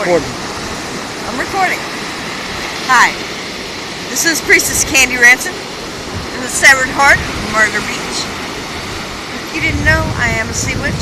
recording. I'm recording. Hi. This is Priestess Kandi Ranson in the Severed Heart of Myrtle Beach. If you didn't know, I am a sea witch.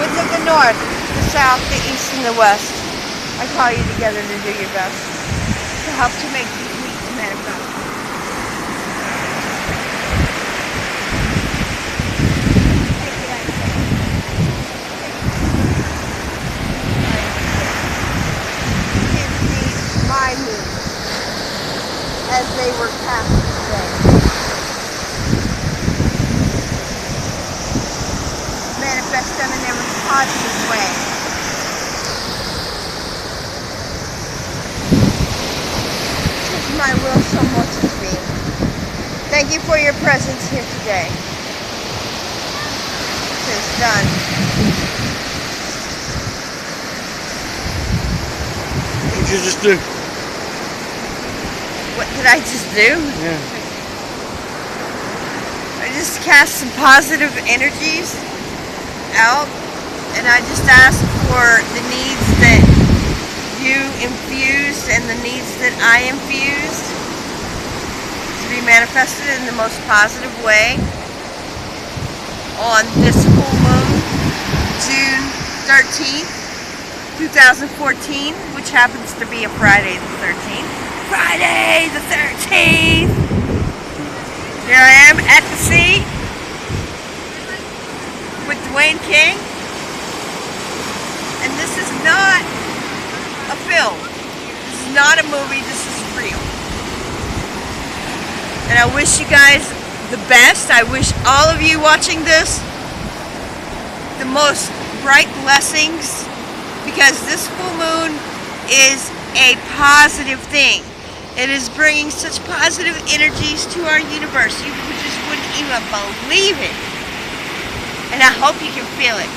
Of the north, the south, the east, and the west, I call you together to do your best to help to make these needs manifest. My moves as they were cast today. Manifest them in every positive way. Tis my will so much to be. Thank you for your presence here today. Tis done. What did you just do? What did I just do? Yeah. I just cast some positive energies out, and I just ask for the needs that you infused and the needs that I infused to be manifested in the most positive way on this full moon, June 13th, 2014, which happens to be a Friday the 13th. Friday the 13th! Here I am at the sea with Dwayne King, and this is not a film, this is not a movie, this is real. And I wish you guys the best. I wish all of you watching this the most bright blessings, because this full moon is a positive thing. It is bringing such positive energies to our universe. You just wouldn't even believe it. And I hope you can feel it.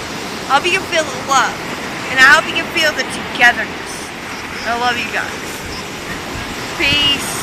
I hope you can feel the love. And I hope you can feel the togetherness. I love you guys. Peace.